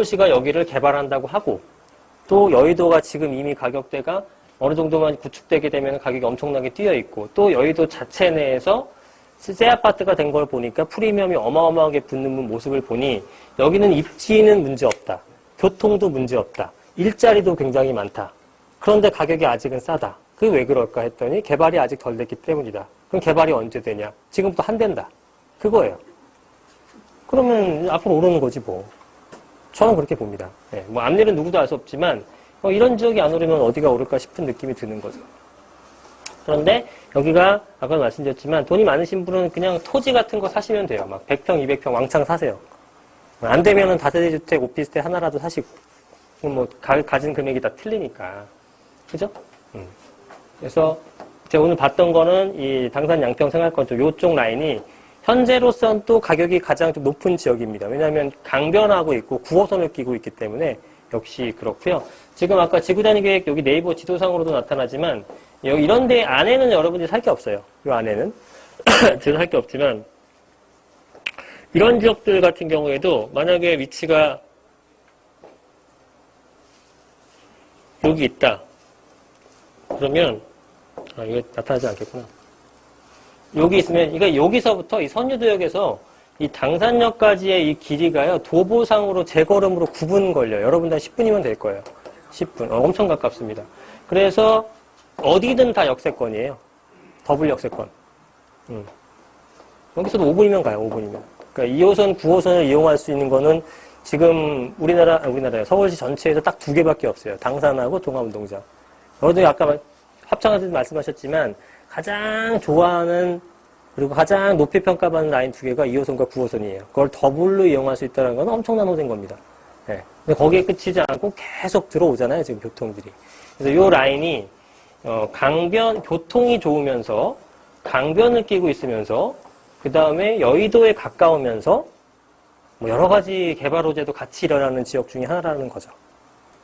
서울시가 여기를 개발한다고 하고 또 여의도가 지금 이미 가격대가 어느 정도만 구축되게 되면 가격이 엄청나게 뛰어 있고 또 여의도 자체 내에서 새 아파트가 된 걸 보니까 프리미엄이 어마어마하게 붙는 모습을 보니 여기는 입지는 문제 없다. 교통도 문제 없다. 일자리도 굉장히 많다. 그런데 가격이 아직은 싸다. 그게 왜 그럴까 했더니 개발이 아직 덜 됐기 때문이다. 그럼 개발이 언제 되냐? 지금부터 한 된다. 그거예요. 그러면 앞으로 오르는 거지 뭐. 저는 그렇게 봅니다. 네, 뭐 앞일은 누구도 알 수 없지만 이런 지역이 안 오르면 어디가 오를까 싶은 느낌이 드는 거죠. 그런데 여기가 아까 말씀드렸지만 돈이 많으신 분은 그냥 토지 같은 거 사시면 돼요. 막 100평, 200평 왕창 사세요. 안 되면은 다세대 주택, 오피스텔 하나라도 사시고 뭐 가진 금액이 다 틀리니까. 그죠? 그래서 제가 오늘 봤던 거는 이 당산 양평 생활권 쪽 요쪽 라인이 현재로선 또 가격이 가장 좀 높은 지역입니다. 왜냐하면 강변하고 있고 9호선을 끼고 있기 때문에 역시 그렇고요. 지금 아까 지구단위 계획 여기 네이버 지도상으로도 나타나지만 여기 이런 데 안에는 여러분들이 살 게 없어요. 이 안에는 제가 살 게 없지만 이런 지역들 같은 경우에도 만약에 위치가 여기 있다. 그러면 이게 나타나지 않겠구나. 여기 있으면 이거 여기서부터 이 선유도역에서 이 당산역까지의 이 길이가요 도보상으로 재걸음으로 9분 걸려요. 여러분들 10분이면 될 거예요. 10분. 엄청 가깝습니다. 그래서 어디든 다 역세권이에요. 더블 역세권. 여기서도 5분이면 가요. 5분이면. 그러니까 2호선, 9호선을 이용할 수 있는 거는 지금 우리나라요. 서울시 전체에서 딱 2개밖에 없어요. 당산하고 동암운동장. 여러분들이 아까 합창할 때도 말씀하셨지만 가장 좋아하는 그리고 가장 높이 평가받는 라인 2개가 2호선과 9호선이에요. 그걸 더블로 이용할 수 있다는 건 엄청난 호재인 겁니다. 네. 근데 거기에 그치지 않고 계속 들어오잖아요. 지금 교통들이. 그래서 이 라인이 강변 교통이 좋으면서 강변을 끼고 있으면서 그 다음에 여의도에 가까우면서 뭐 여러 가지 개발 호재도 같이 일어나는 지역 중에 하나라는 거죠.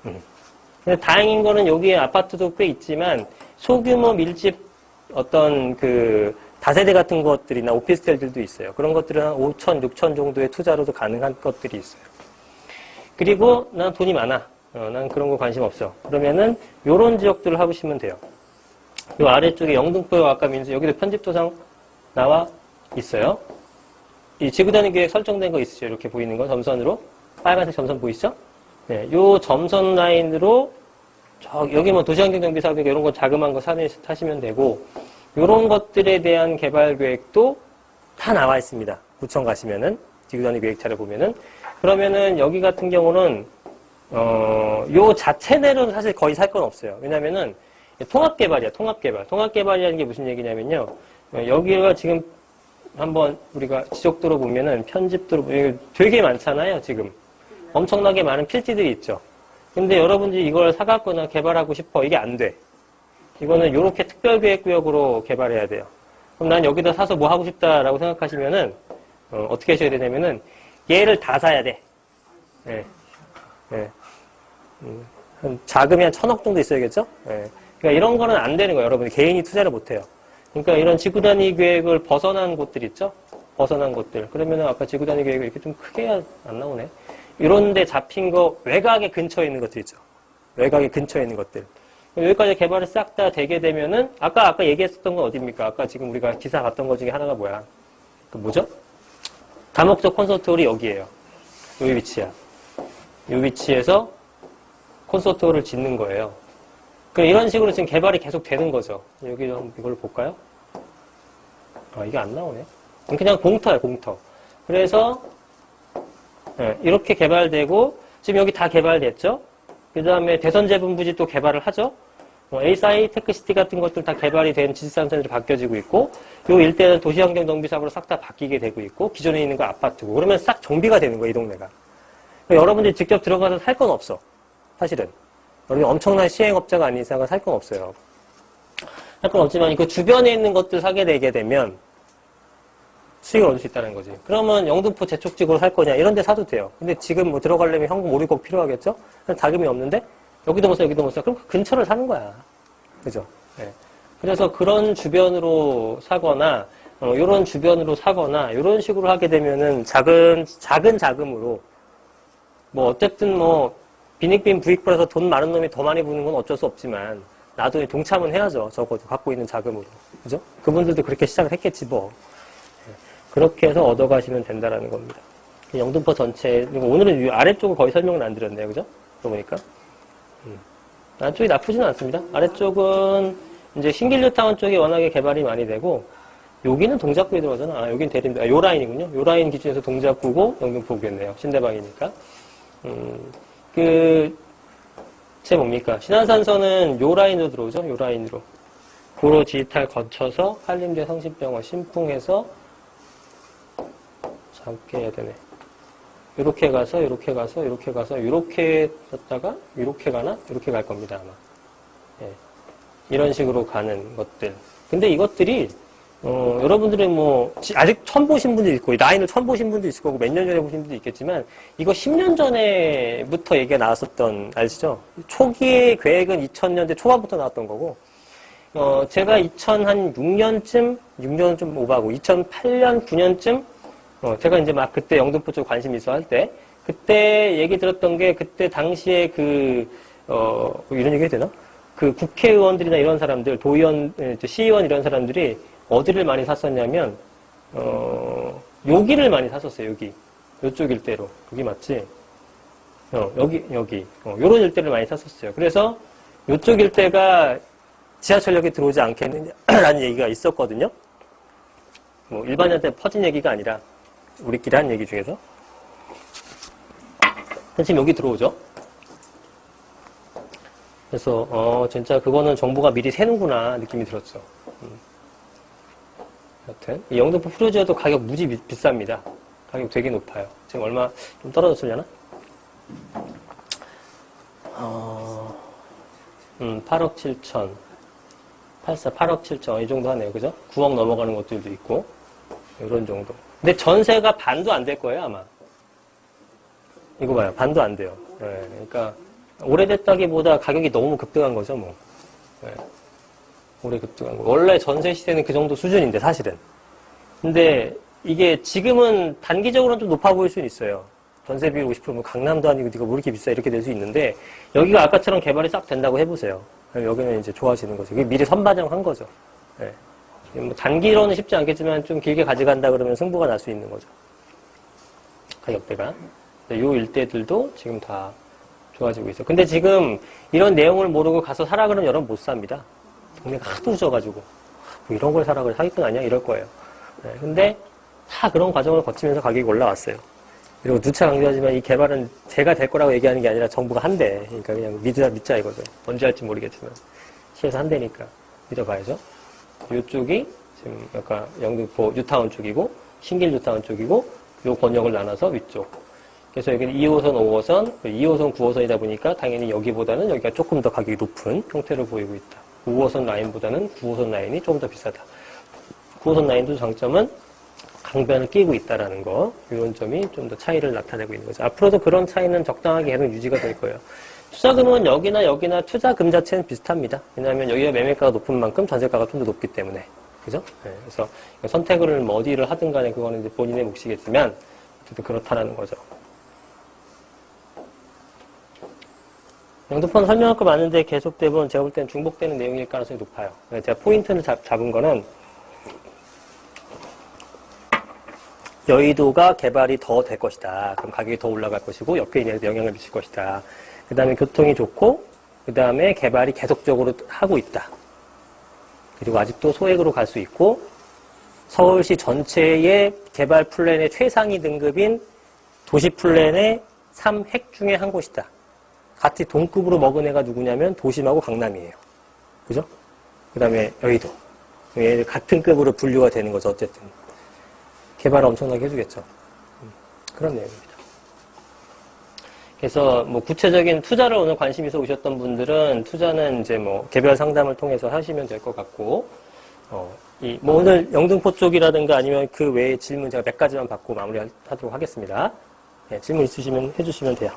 근데 다행인 거는 여기에 아파트도 꽤 있지만 소규모 밀집 어떤 그 다세대 같은 것들이나 오피스텔들도 있어요. 그런 것들은 한 5천, 6천 정도의 투자로도 가능한 것들이 있어요. 그리고 난 돈이 많아. 난 그런 거 관심 없어. 그러면은 요런 지역들을 해보시면 돼요. 요 아래쪽에 영등포역 아까 민수 여기도 편집도상 나와 있어요. 이 지구단위 계획 설정된 거 있으시죠? 이렇게 보이는 거 점선으로 빨간색 점선 보이시죠? 네, 요 점선 라인으로 여기 뭐 도시환경정비 사업이니까 이런 거 자그마한 거 타시면 되고 이런 것들에 대한 개발 계획도 다 나와 있습니다. 구청 가시면은 지구단위 계획차를 보면은 그러면은 여기 같은 경우는 요 자체 내로는 사실 거의 살 건 없어요. 왜냐면은 통합개발이야. 통합개발이라는 게 무슨 얘기냐면요. 여기가 지금 한번 우리가 지적도로 보면은 편집도로 되게 많잖아요. 지금 엄청나게 많은 필지들이 있죠. 근데 여러분들이 이걸 사갖거나 개발하고 싶어. 이게 안 돼. 이거는 이렇게 특별계획구역으로 개발해야 돼요. 그럼 난 여기다 사서 뭐 하고 싶다라고 생각하시면은 어떻게 하셔야 되냐면은 얘를 다 사야 돼. 네. 네. 자금이 한 1,000억 정도 있어야겠죠? 네. 그러니까 이런 거는 안 되는 거예요. 여러분이 개인이 투자를 못 해요. 그러니까 이런 지구단위 계획을 벗어난 곳들 있죠? 벗어난 곳들. 그러면은 아까 지구단위 계획을 이렇게 좀 크게 안 나오네. 이런 데 잡힌 거 외곽에 근처에 있는 것들 있죠. 외곽에 근처에 있는 것들. 여기까지 개발을 싹 다 되게 되면은 아까 얘기했었던 건 어디입니까? 아까 지금 우리가 기사 봤던 것 중에 하나가 뭐야? 그 뭐죠? 다목적 콘서트홀이 여기에요. 여기 위치야. 이 위치에서 콘서트홀을 짓는 거예요. 이런 식으로 지금 개발이 계속 되는 거죠. 여기 좀 이걸 볼까요? 이게 안 나오네. 그냥 공터예요, 공터. 그래서 이렇게 개발되고 지금 여기 다 개발됐죠? 그 다음에 대선제분부지 또 개발을 하죠? 에이사이, 테크시티 같은 것들 다 개발이 된 지질산선으로 바뀌어지고 있고 요 일대는 도시환경정비사업으로 싹 다 바뀌게 되고 있고 기존에 있는 거 아파트고 그러면 싹 정비가 되는 거예요, 이 동네가. 여러분들이 직접 들어가서 살 건 없어. 사실은. 여러분이 엄청난 시행업자가 아닌 이상은 살 건 없어요. 살 건 없지만 그 주변에 있는 것들 사게 되게 되면 수익을 얻을 수 있다는 거지. 그러면 영등포 재촉직으로 살 거냐 이런 데 사도 돼요. 근데 지금 뭐 들어가려면 현금 5, 6억 필요하겠죠? 자금이 없는데 여기도 못 사, 여기도 못 사. 그럼 그 근처를 사는 거야. 그죠? 네. 그래서 그런 주변으로 사거나 이런 주변으로 사거나 이런 식으로 하게 되면은 작은 자금으로 뭐 어쨌든 뭐 빈익빈 부익부라서 돈 많은 놈이 더 많이 부는 건 어쩔 수 없지만 나도 동참은 해야죠. 적어도 갖고 있는 자금으로. 그죠? 그분들도 그렇게 시작을 했겠지 뭐. 그렇게 해서 얻어가시면 된다라는 겁니다. 영등포 전체, 오늘은 아래쪽은 거의 설명을 안 드렸네요. 그죠? 그러고 보니까. 안쪽이 나쁘지는 않습니다. 아래쪽은 이제 신길뉴타운 쪽이 워낙에 개발이 많이 되고, 여기는 동작구에 들어가잖아. 아, 여긴 대림, 요 라인이군요. 요 라인 기준에서 동작구고 영등포구겠네요. 신대방이니까. 제 뭡니까? 신안산선은 요 라인으로 들어오죠? 요 라인으로. 고로 지리탈 거쳐서 한림대 성심병원 신풍해서 잡게 해야 되네. 요렇게 가서, 요렇게 가서, 요렇게 가서, 요렇게 갔다가, 요렇게 가나? 요렇게 갈 겁니다, 아마. 예. 이런 식으로 가는 것들. 근데 이것들이, 여러분들이 뭐, 아직 처음 보신 분도 있고, 라인을 처음 보신 분도 있을 거고, 몇 년 전에 보신 분도 있겠지만, 이거 10년 전에부터 얘기가 나왔었던, 아시죠? 초기의 계획은 2000년대 초반부터 나왔던 거고, 제가 2006년쯤, 6년은 좀 오바고, 2008년, 9년쯤, 제가 이제 막 그때 영등포 쪽 관심 있어 할 때, 그때 얘기 들었던 게, 그때 당시에 이런 얘기 해도 되나? 그 국회의원들이나 이런 사람들, 도의원, 시의원 이런 사람들이 어디를 많이 샀었냐면, 여기를 많이 샀었어요, 여기. 요쪽 일대로. 여기 맞지? 여기. 요런 일대를 많이 샀었어요. 그래서 요쪽 일대가 지하철역에 들어오지 않겠느냐라는 얘기가 있었거든요. 뭐, 일반인한테 퍼진 얘기가 아니라, 우리끼리 한 얘기 중에서. 지금 여기 들어오죠? 그래서, 진짜 그거는 정부가 미리 세는구나 느낌이 들었죠. 여튼, 이 영등포 프로지어도 가격 무지 비쌉니다. 가격 되게 높아요. 지금 얼마 좀 떨어졌으려나? 8억 7천. 8억 7천. 이 정도 하네요. 그죠? 9억 넘어가는 것들도 있고. 이런 정도. 근데 전세가 반도 안 될 거예요, 아마. 이거 봐요. 반도 안 돼요. 네, 그러니까, 오래됐다기보다 가격이 너무 급등한 거죠, 뭐. 네, 오래 급등한 거. 원래 전세 시세는 그 정도 수준인데, 사실은. 근데 이게 지금은 단기적으로는 좀 높아 보일 수는 있어요. 전세 비율 50%면 강남도 아니고 네가 뭐 이렇게 비싸 이렇게 될 수 있는데, 여기가 아까처럼 개발이 싹 된다고 해보세요. 여기는 이제 좋아지는 거죠. 이게 미리 선반영한 거죠. 네. 뭐 단기로는 쉽지 않겠지만 좀 길게 가져간다 그러면 승부가 날 수 있는 거죠. 가격대가. 요 일대들도 지금 다 좋아지고 있어요. 근데 지금 이런 내용을 모르고 가서 사라 그러면 여러분 못 삽니다. 동네가 하도 늦어가지고. 뭐 이런 걸 사라 그래 사기꾼 아니야? 이럴 거예요. 네, 근데 다 그런 과정을 거치면서 가격이 올라왔어요. 그리고 누차 강조하지만 이 개발은 제가 될 거라고 얘기하는 게 아니라 정부가 한대. 그러니까 그냥 믿자 이거죠. 언제 할지 모르겠지만. 시에서 한대니까 믿어봐야죠. 이쪽이 지금 약간 영등포 뉴타운 쪽이고 신길 뉴타운 쪽이고 요 권역을 나눠서 위쪽. 그래서 여기는 2호선, 5호선, 2호선, 9호선이다 보니까 당연히 여기보다는 여기가 조금 더 가격이 높은 형태로 보이고 있다. 5호선 라인보다는 9호선 라인이 조금 더 비싸다. 9호선 라인도 장점은 강변을 끼고 있다라는 거. 이런 점이 좀 더 차이를 나타내고 있는 거죠. 앞으로도 그런 차이는 적당하게 계속 유지가 될 거예요. 투자금은 여기나 투자금 자체는 비슷합니다. 왜냐하면 여기가 매매가가 높은 만큼 전세가가 좀 더 높기 때문에. 그죠? 네, 그래서 선택을 뭐 어디를 하든 간에 그거는 이제 본인의 몫이겠지만, 어쨌든 그렇다라는 거죠. 영등포는 설명할 거 많은데 계속되면 제가 볼 때는 중복되는 내용일 가능성이 높아요. 제가 포인트를 잡은 거는, 여의도가 개발이 더 될 것이다. 그럼 가격이 더 올라갈 것이고, 옆에 있는 데도 영향을 미칠 것이다. 그 다음에 교통이 좋고, 그 다음에 개발이 계속적으로 하고 있다. 그리고 아직도 소액으로 갈 수 있고, 서울시 전체의 개발 플랜의 최상위 등급인 도시 플랜의 3핵 중에 한 곳이다. 같이 동급으로 먹은 애가 누구냐면 도심하고 강남이에요. 그죠? 그 다음에 여의도. 같은 급으로 분류가 되는 거죠, 어쨌든. 개발을 엄청나게 해주겠죠. 그런 내용입니다. 그래서 뭐 구체적인 투자를 오늘 관심 있어 오셨던 분들은 투자는 이제 뭐 개별 상담을 통해서 하시면 될 것 같고, 뭐 오늘 영등포 쪽이라든가 아니면 그 외에 질문 제가 몇 가지만 받고 마무리하도록 하겠습니다. 네, 질문 있으시면 해주시면 돼요.